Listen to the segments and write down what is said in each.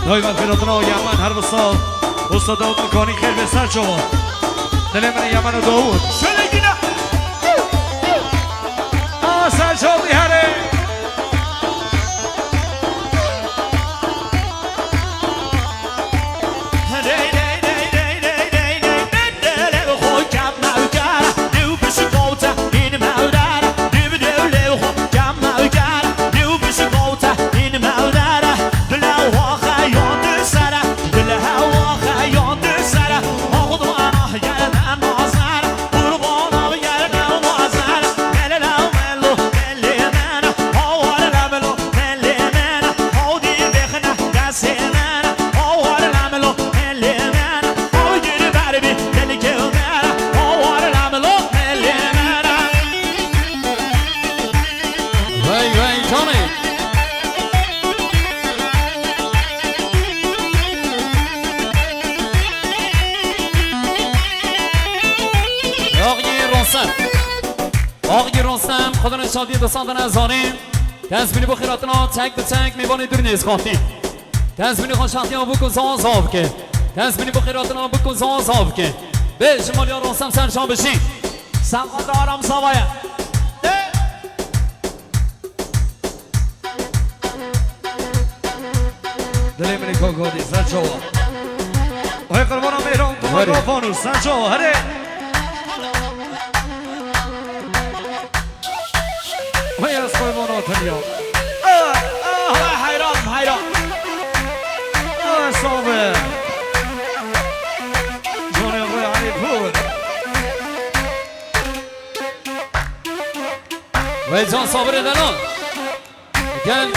های مغفرتنا یمن هر بسال استاد داود مکانی خیر به سر شما دل من یمن و داود شلگینا سر شما بیهره شادی دوستان نزانیم تزمینی بخیراتنا تک به تک میبانی دور نیز خواهیم تزمینی خوشحالی ها بکن زازاب که تزمینی بخیراتنا بکن زازاب که به شمالی ها راستم سرشان بشین سمقات آرام سوایه دلی منی کاکادی سرشان های قربان میران کمک آفانو سرشان هره وای از قیمانات اليوم حیران صابر جوني الله علي فود وای جان صابر دلان گل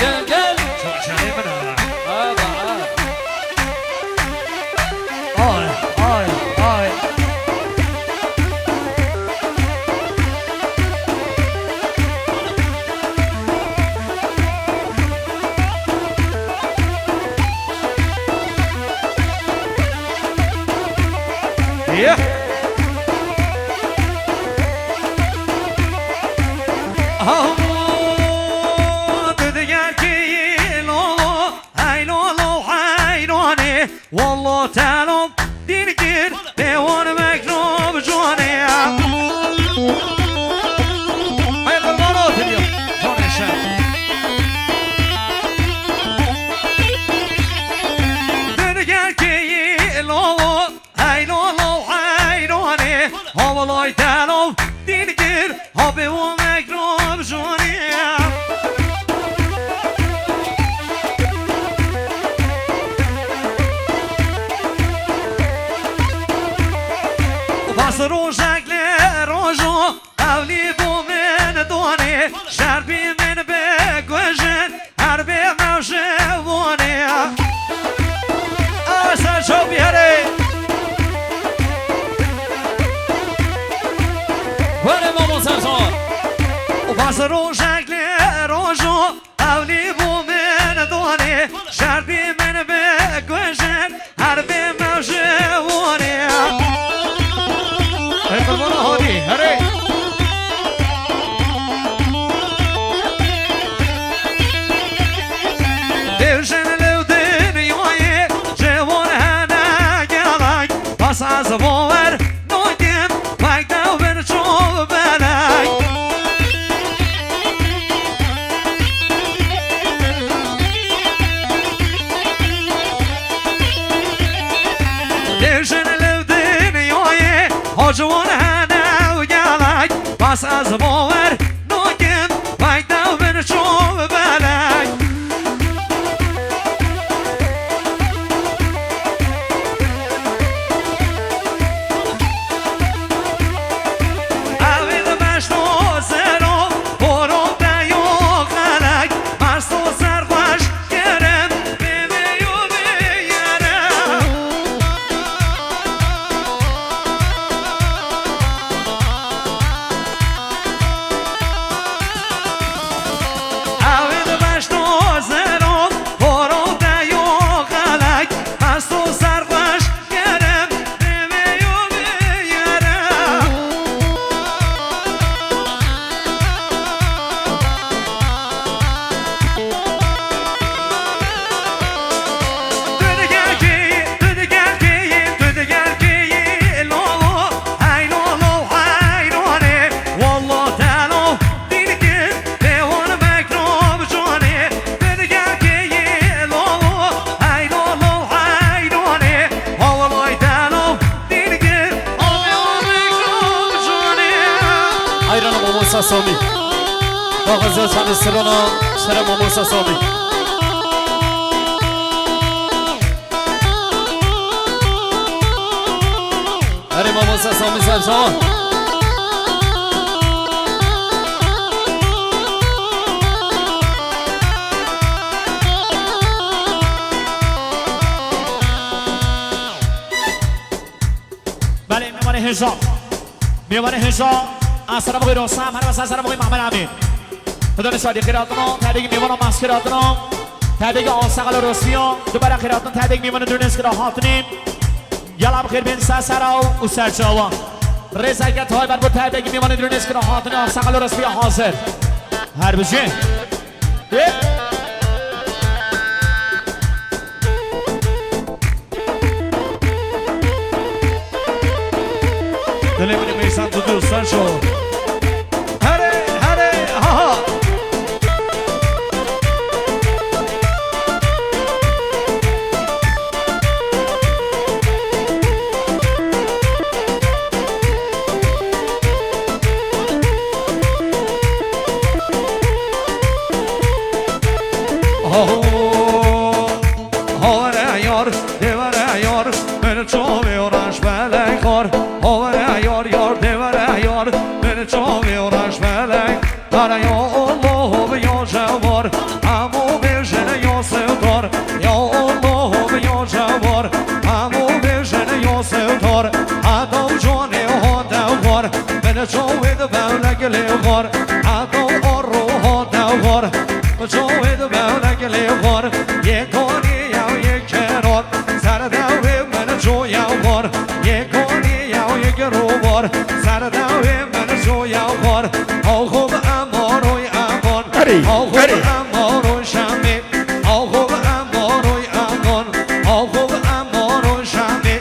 شاشه منه آی Yeah. والله تعالى دينكير ديوان مكروب جواني هاي قربانات اليوم جواني الشام دينكير لولو هاي لولو حيراني والله تعالى دينكير هابي ومكروب جواني روشك لروجو أولي بو من دوني شربي من بقوجن هربي موشووني أسا شو بيهري وري مامو سرسون وباس روشك لروجو أولي بو من دوني شربي من بقوجن هربي موشووني قربان هادی هره دیوشن لو دنیای جوان هنه گلک پس از باور ناگم مکتب بر چوب بلک دیوشن لو دنیای جوان پس از باور ناگم مکتب بر چوب بلک غزه چند سرانا شرم و موسى صامي هري ما موسى صامي سرجان بله میوان هجا میوان هجا اصلا بقی رسم هر واسه اصلا بقی محمد امین خدای شادی خیراتنا تبریک میوان مسکراتنا تبریک آسقل رسمیا دوباره خیراتنا تبریک میوان دونس کرا هاتنیم یلا بخیر بین سراو و سرچاوا رضایت های بر بود تبریک میوان دونس کرا هاتنیم آسقل رسمیا حاضر هر بجه دلی منی میسن تو دوستان شو هره هره ها ها هاره یار دیواره یار من چوبی اورش بله کار هاره یار یار دیواره یار من چوبی اورش بله هاره یا الله و یا جوار همو بیشن یا سوتار یا الله و یا جوار همو بیشن یا سوتار حتی جانی ها دوار من چوبی دو بله لیوار حتی آرو ها دوار جوید بلک لیوار یکانی یا یک کنار سر دوی من جو یوار یکانی یا یک روبار سر دوی من جو یوار آخوب اماروی امان آخوب اماروی شمی آخوب اماروی امان آخوب اماروی شمی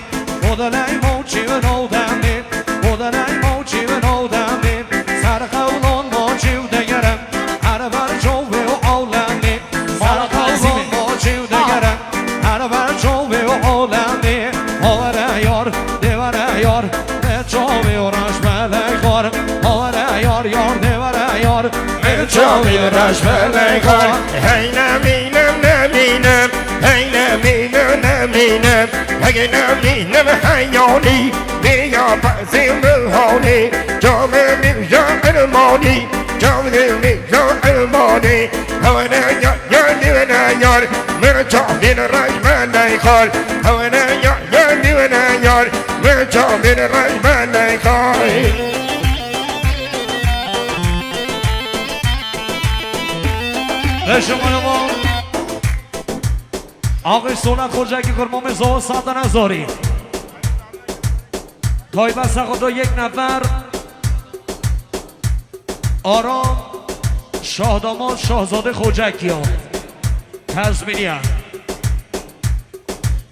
مدلی موچی و نودمی مدلی موچی و نودمی سر قولان موچی و دگرم هر بر جوی و عالمی سر قولان موچی و دگرم هر بر جوی و عالمی آوره یار دیوره یار به جوی و رش بلکار آوره یار یار دیوره یار به جوی و رش بلکار هی نمینم نمینم هی نمینم نمینم اگه نمینم حیانی بیا بزیم روحانی جامعه میجا علمانی جامعه میجا علمانی هونه یا دیونه یار من جامعه رای من نیخال هونه یا دیونه یار من جامعه رای من نیخال شما ما آقای سولت خوجکی کرمام زوا ساعت نزاری تایبه سخدا یک نفر آرام شاهداماد شاهزاده خوجکی ها تزمینی هم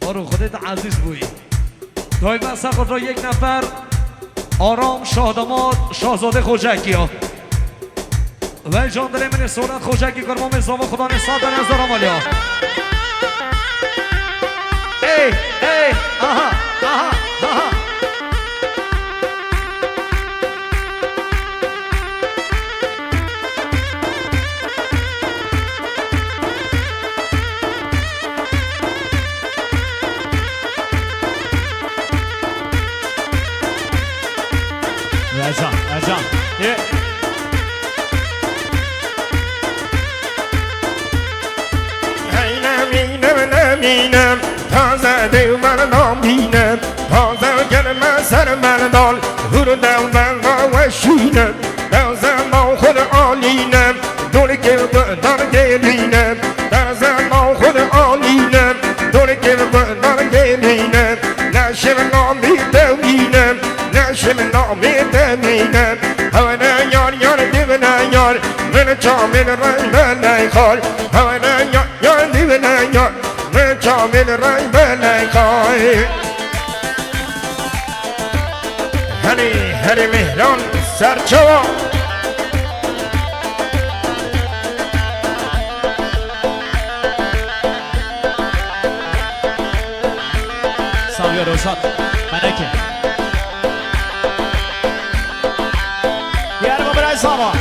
آرو خودت عزیز بویی تایبه سخدا یک نفر آرام شاهداماد شاهزاده خوجکی ها و جان دل من سولت خوجکی کرمام زوا خدا نصاد نظر آمالی ها ای ای آها آها آها Ercan Hey neminem taze devran naminem taze gelme sermen dal hurdan ben veşinem taze mahul alinem dol ke dar gelinem taze mahul alinem dol ke dar gelinem naşim nami devinem naşim nami devinem havana yar yar devna yar ben çamil ray ben khal havana yar devna yar ben çamil ray ben khal Hani mihran serçava ساوی روشاد منکه بیار ما برای ساما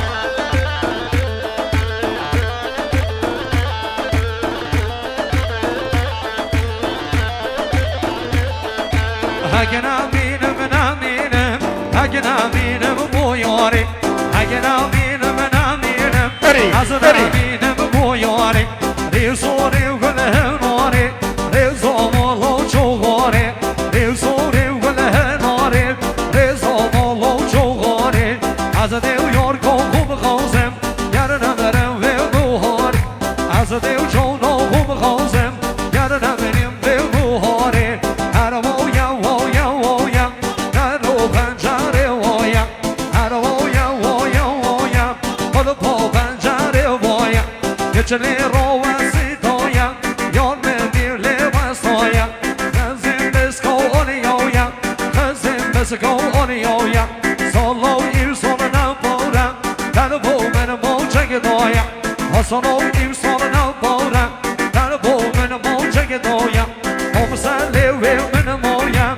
اگه نبینم نبینم اگه نبینم بو یاری اگه نبینم نبینم از نبینم بو یاری ریزوری و گله ناری ریزو مالو چوغاری ریزوری و گله ناری ریزو مالو چوغاری از دیو یار کوکو بخوزم یارم برم و بوهاری از دیو چونو بخوزم یارم بریم به بوهاری هر وایا وایا وایا در رو پنجره وایا هر وایا وایا وایا خود پا پنجره وایا یه چلی رو وسیطایا یار بمیر لبستایا خزیم بسکو آنیایا خزیم بسکو آنیایا سالو ایر سال نبارم در بو من موچه دایا حسنو ایر سال نبارم در بو من موچه دایا مسئله ویل من مایا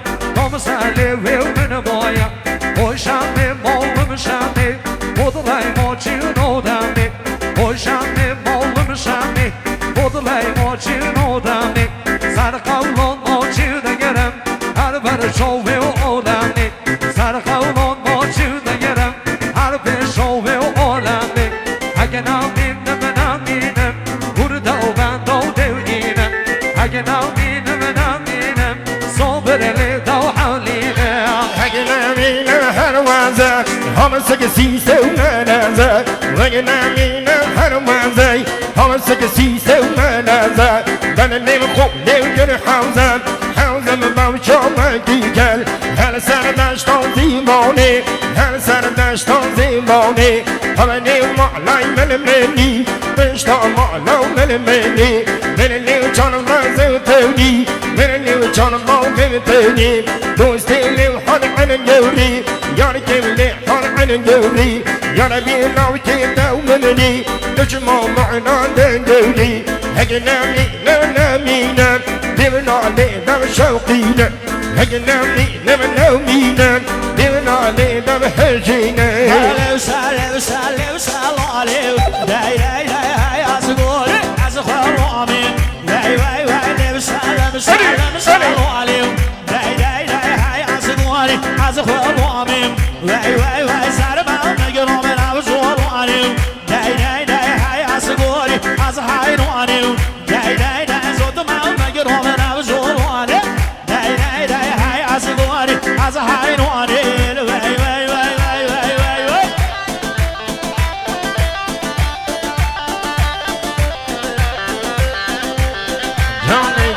مسئله ویل من مایا خوشم مالم شمی بدلای ما چینو دمی خوشم مالم شمی بدلای ما چینو دمی سر قولان ما چین دگرم هر بر شوه و عالمی سر قولان ما چین دگرم هر بر شوه و عالمی اگه نمینم نمینم برده و بنده و دوگینم اگه نمینم نمینم صبر لیده و حالینه اگه نمینم هر وزه همه سگه سیسه و منزه اگه نمینم هر وزه همه سگه سیسه و منزه من نیم خوب نیم جن حوزم حوزم باوشام دیگل هر سر دشتان زیبانه هر سر دشتان زیبانه همه نیم معلای من منی بشتان معلای من منی من نیم چانم رازه تونی من نیم چانم باوگه تونی دوستی نیم حال عن جوري يا رجل حال عن جوري يا نبي ناوتي دومني نجمع معنا دندوري هجنا مينا مينا دمنا علينا شوقينا هجنا مينا مينا دمنا علينا هجينا هلا وسهلا وسهلا وسهلا عليك داي داي داي هاي أسقول أسقول وامين داي واي واي وسهلا وسهلا وسهلا عليك داي داي داي هاي أسقول أسقول وامين واي واي واي سار ما نقرأ من أبزول وامين داي داي داي هاي أسقول أسهاين وامين داي داي داي زود ما نقرأ من أبزول وامين داي داي داي هاي أسقول أسهاين وامين واي واي واي واي واي واي واي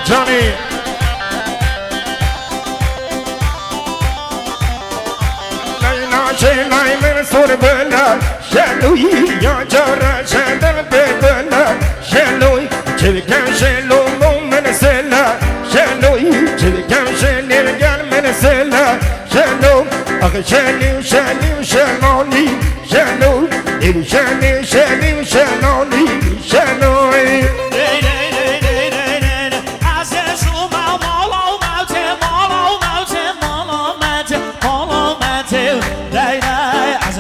Johnny شلای من سر بلا شلوی یا جارا شدن بلا شلوی چه بگم شلو من سلا شلوی چه بگم شلیر گل من سلا شلو آخه شلیو شلیو شلونی شلو ایو شلیو شلیو شلونی شلوی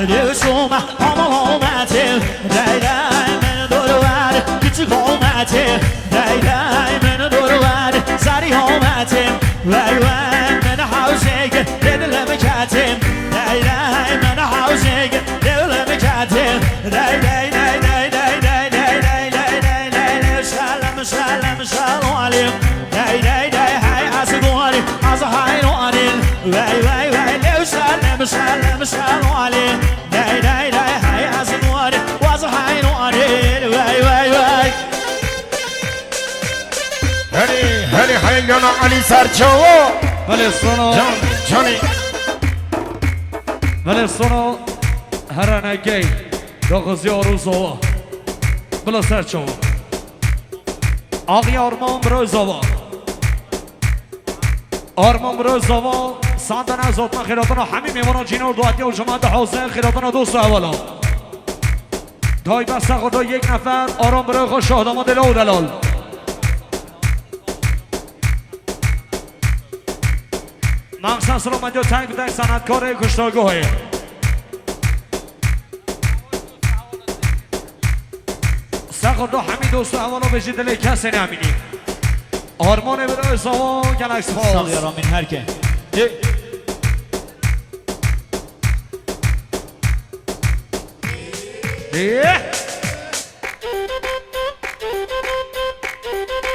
Du som har med till dig där men då du är du tycker om med till dig där men då du är sari har med till dig där men hausig det lever katten dig där men hausig det lever katten dig dig dig dig dig dig dig dig dig dig dig salam salam salam alaykum dig dig dig hay asgori azhay alaykum dig dig dig salam salam salam alaykum dig dig dig hay asgori azhay alaykum dig dig dig هلی حیگانا علی سرچاوا ولی سونو جانی ولی سونو هرانگی داغزی آروزاوا بلا سرچاوا آقی آرمان بروزاوا آرمان بروزاوا ساندن از اتنا خیراتنا همین میمانا جینور دوحتی و جماعت حوزه خیراتنا دوست اولا دای بسته خدا یک نفر آرام برای خوش شاهداما دل و دلال مقصد سلامتی و تنگ بودن صنعتکار کشتارگاهه سخدا همین دوست اولا به دل کسی نمینی آرمان برای ساوا گلکس فالز سالیارا من هرکه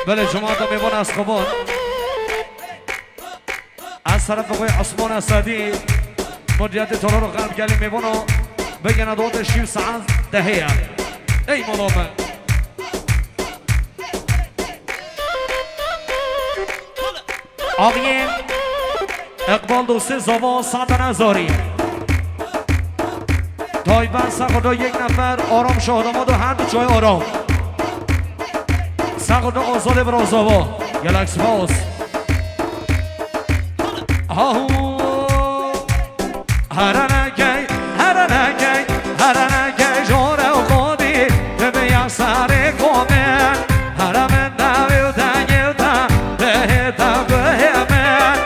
بله جماعت میوان از خوبان از طرف آقای عثمان اسدی مدیریت تالار رو قلب کردیم میوانو بگن دوت 6 ساعت دهیه ای ملامه آقای اقبال دوستی زوا ساعت نزاری تایبن سخدا یک نفر آرام شاهداماد و هر دو جای آرام سخدا آزاده برا زوا گلکس باز هرنگی جوره و خودی به یک سر کمن هرمن نویو دنگیو دا ده تا بهمن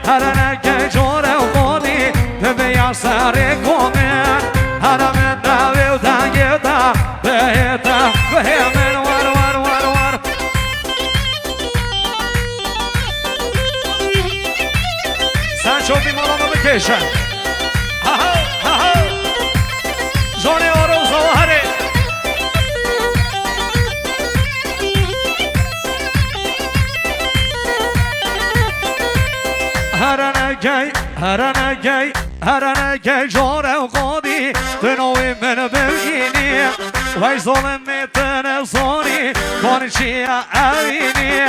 هرنگی جوره و خودی به یک سر کمن هرمن نویو دنگیو دا ده تا بهمن ور شوفی مالا بکشن جانه آروز آوهره هرنگی جاره و قادی دنوی من ببینی وی ظلم میتن زانی کانی چیه اوینی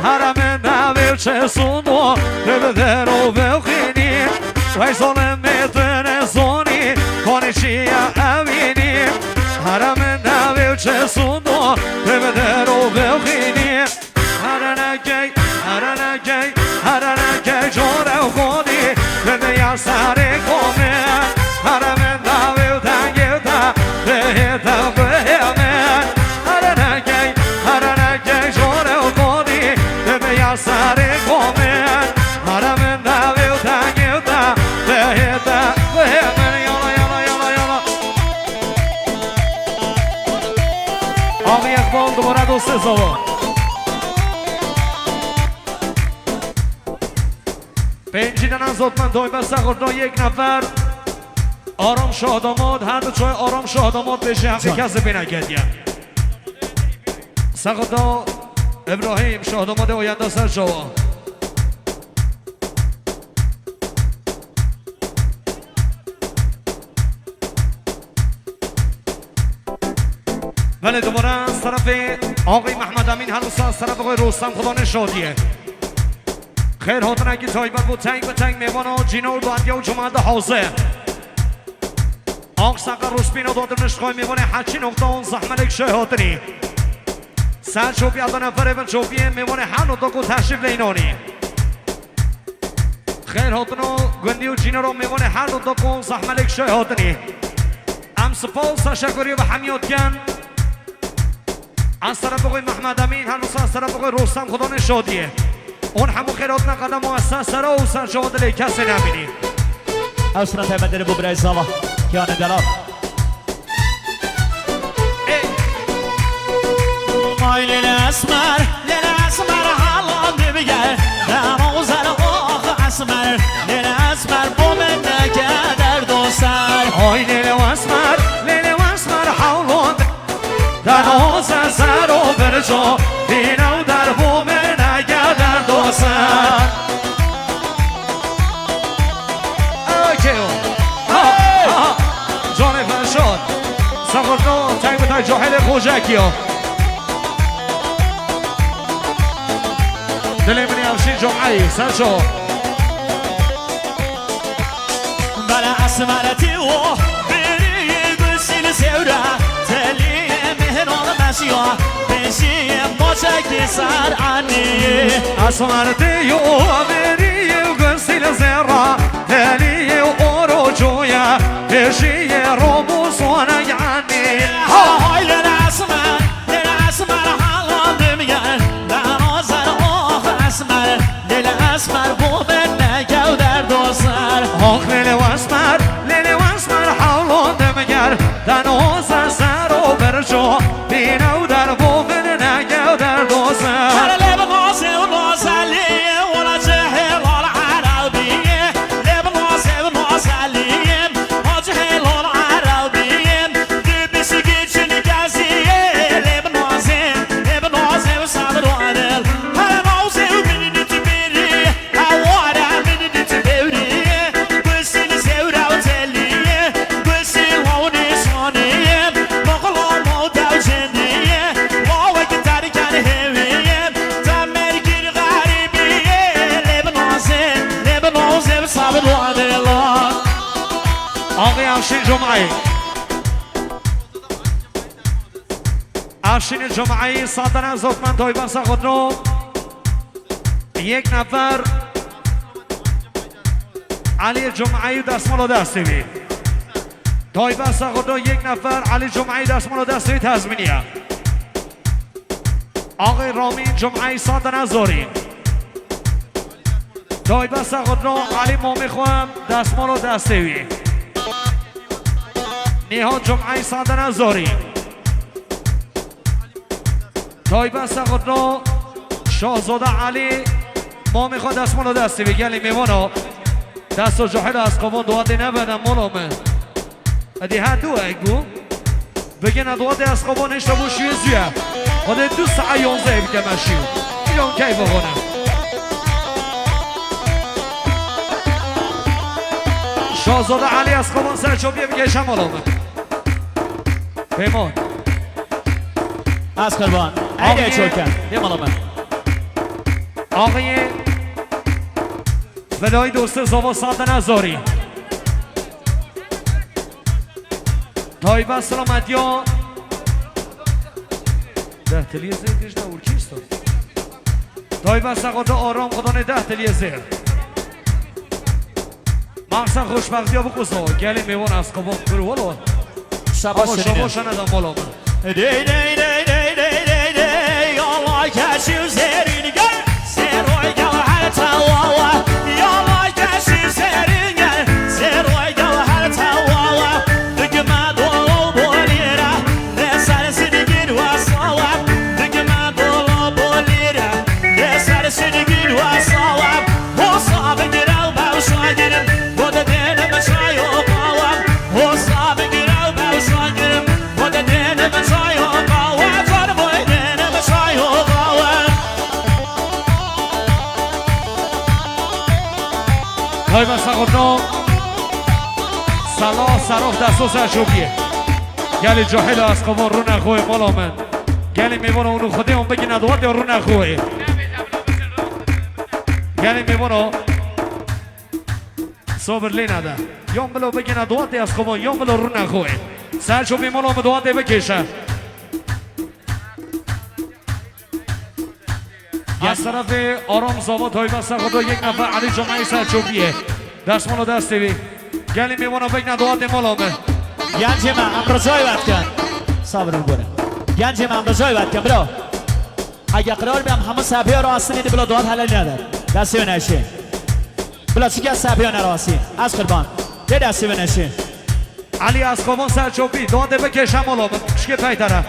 هرم نویل چه سندو ببده رو بخینی وی ظلم میتن زانی کانی چیه اوینی هرم نویل چه سندو ببده رو بخینی هرنگی جاره و قادی بده یا سر کمه هرم نویل دنگیو دا به تا بهمه هرنگی جاره و قادی بده یا سر کمه هرم نویل دنگیو دا به تا بهمه یالا آقای اقبال دوباره دوست زوا پنجیدن از اتمن دای بسته خورده یک نفر آرام شاداماد هر دو چای آرام شاداماد بشه حقی کسی بینگردیم سخدا ابراهیم شاداماد آینده سر شوا بله دوباره از طرف آقای محمد امین هنوز از طرف آقای رستم خدا نشادیه خیر هاتون اگه تایبت بود تنگ به تنگ میوان و جینا و دوندیا و جماعت حاضر آق سقر روسپین و دادر نشقای میوان حچی نقطه اون زحملک شای هاتنی سر شوپی از نفر ایون شوپی میوان هر نقطه کو تشریف لینانی خیر هاتون و گوندی و جینا رو میوان هر نقطه کو زحملک شای هاتنی ام سپاس تشکری و حمیات کن از طرف آقای محمد امین هنوز از طرف آقای رستم خدا نشادیه اون همو خیرات نقدم مؤسس سر و سر شما دلی کسی نبینی از صورت بدر بو برای زوا کیان دلال مای لیل اسمر حالان بگه نموزر آخ اسمر لیل اسمر بو من نگه در دو سر آی لیل اسمر حالان در آزر سر و برجا دینو در بو من نگه در دو سر جان فرشاد سخورنا تنگ به تنگ جاهل خوجکی ها دلی منی همشین جمعی سر شو بله اسمرتی و بری گسیل سوره تلی مهران مسیح بشی مچکی سر عنی اسمرتی و بری گسیل زیره تلی و روجویا بشی روبوس و نگعنی های للاسمر حالان دمیگن نمازر آخ اسمر لیل اسمر بو من نگو در دو سر آخ لیل اسمر حالان دمیگر دنوزر سر و برجا بینو در بو من نگو در دو سر هر لب غازه و غازلی افشین جمعه افشین جمعه ساتن از حکمن تایبست خود رو یک نفر علی جمعه دستمال دستی بی تایبست خود رو یک نفر علی جمعه دستمال دستی تزمینیه آقای رامین جمعه ساتن از زاری تایبست خود رو علی مامی خواهم دستمال دستی بی نیها جمعه ساتن از زاری تایبست خود رو شاهزاده علی ما میخواد دستمال دستی بگلی میمانو دست و جاحل از قبان دوادی نبدم مولامه ادی ها دو اگو بگن دوادی از قبان اشتا بو شویزیه خود 2 ساعه 11 بیده مشیو ایران کی بگونم شاهزاده علی از قبان سرچوبیه بگه شمالامه پیمان از قربان ایده چوکن یه مالامه آقای ولای دوست زاوا ساتن ازاری تایبه سلامتی ها ده تلیه زیر کشنه اورکیست تایبه سقاط آرام خدانه 10 تلیه زیر مقصد خوشبختی ها بکوزا گلی میوان از قبان برو ولو شباش شنیده شباش ندم بالا من دی دی دی دی دی دی Allah catch you setting again Said I go ahead to Allah Allah catch you setting again Said I go ahead to Allah Look at my dolo bolira Nessa sinigin wasala Look at my dolo bolira Nessa sinigin wasala Hosabe giral bavşagirim Boda denem şayo qalam Hosabe giral bavşagirim Boda denem şayo qalam Farboy denem şayo qalam تایبه سقاط صلاح صراف دستو سرچوبیه گلی جاهل از قبان رو نخوه مالا من گلی میبونه اونو خودی اون بگی ندوات یا رو نخوه گلی میبونه صبر لی نده یا بلو بگی ندوات از قبان یا بلو رو نخوه سرچوبی مالا مدوات بکشه از طرف آرام زاوا تایبه سقاط یک نفر علی جمعه سرچوبیه دستمالو دستی بی گلی میبونه بگی ندوات مالا من گنج من امروزای وقت کن صبر بگوره گنج من امروزای وقت کن برو اگه قرار بیم همه صحبه ها را هستن ایده بلا دوات حلال ندار دستی و نشه بلا چی که از صحبه ها نراستی از قربان ده دستی و نشه علی از قبان سرچوبی داده بکشم مالا من چکه پیتره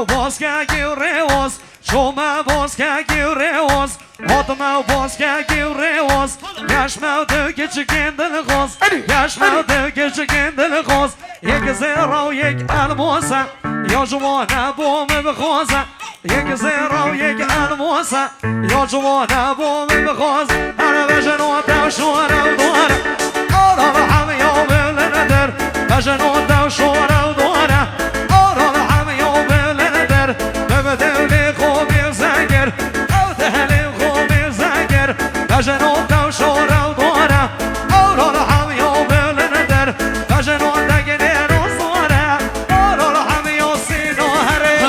و باز که گیره واز شما باز که گیره واز آدم و باز که گیره واز گشم و دو گچه گندل خواست گشم و دو گچه گندل خواست یک زیرا و یک الماسه یا جوانه بومه بخوازه یک زیرا و یک الماسه یا جوانه بومه بخواست انا بجنو دوشوانه و دوانه آرام همه یا بلندر بجنو دوشوانه و دوانه آرام همه یا بلندر ببدولی خوبی زنگر او دهلی خوبی زنگر بجنو دوشوانه و دوانه آرام همه یا بلندر بجنو دگنی روزوانه آرام همه یا سینو هره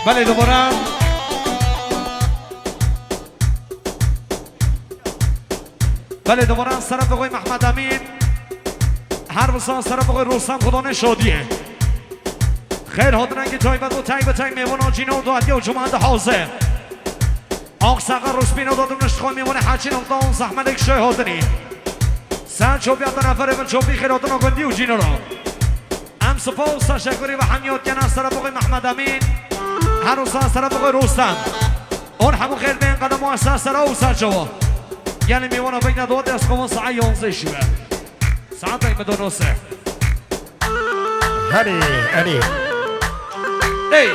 بله دوباره بله دوباره از طرف آقای محمد امین هر بسا از طرف آقای رستم خدا نشادیه خیر حاضرن که جای بدو تای به تای میوان آجینه و دوادیه و جمعند حاضر آق سقر رسبین و دادم نشتخواه میوان حچین و داون زحمت یک شای حاضری سن چوبی حتی نفره من چوبی خیراتون آگندی و جینه رو هم سپاس تشکری و همیاد کن از طرف آقای محمد امین هر روز از طرف آقای رستم اون همون خیر به این قدم و از سر و سر جوا یعنی میوانا بین دوات از قوان ساعه 11 شیوه ساعت این بدون نصه هری ای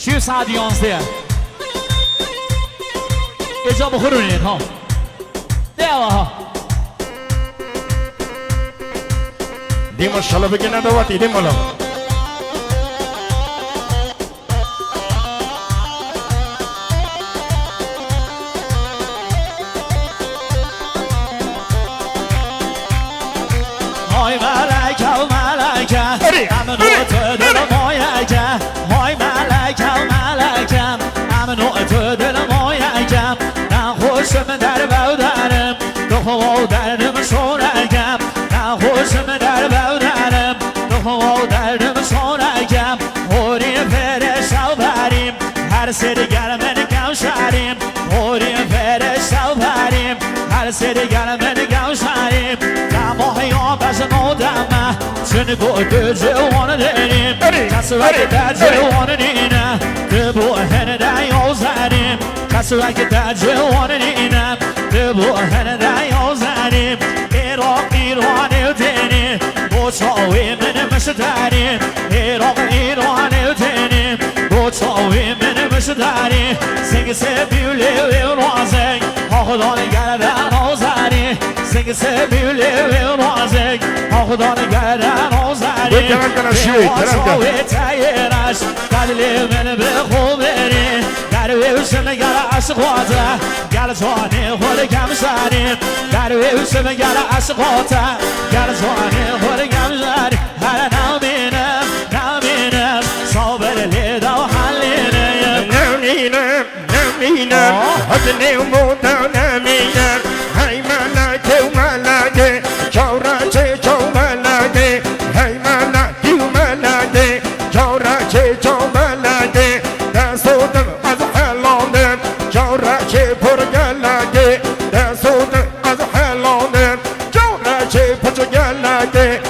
شیو ساعت 11 اجا بخورونید ها دیوا ها دی ماشاءالله بگی ندواتی دی مولا های ملکه و ملکه امنو تو دل مایکه های ملکه و ملکه امنو تو دل مایکه نه خوشم در بودنم دخوا دردم شورکم نه خوشم در بودنم دخوا دردم شورکم هوری فرشتو بریم هر سری گرمن گوشریم هوری فرشتو بریم هر سری گرمن گوشریم دماغی آبش نودمه چون گوه جوان داریم کسی وقتی در جوان نینه دبوهن دریا زنیم کسی وقتی در جوان نینه دبوهن دریا زنیم ایران دینیم بوچاوی من مشتریم ایران دینیم بوچاوی من مشداری سنگ سبیلی و نازک آخدان گردن آزاری سنگ سبیلی و نازک آخدان گردن آزاری بکنم کنم شوی کنم کنم تایرش قدلی من به خوب بری درویشم گل عشقاته گل جانی خود کم شری درویشم گل عشقاته گل جانی خود کم شری هر نامینم صابر لیدا و حلینه نمینم حد نیمودا نمینم هی ملکه و ملکه چورچه چو ملکه هی ملکی و ملکه چورچه چو ملکه دستودم از حلانم چورچه پر گلکه دستودم از حلانم چورچه پر گلکه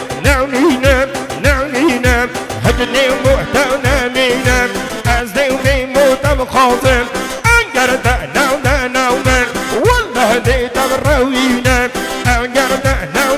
نمینم حد نیمودا نمینم از نیمودا خواستم انگر نو والله دیدم روینم انگر نو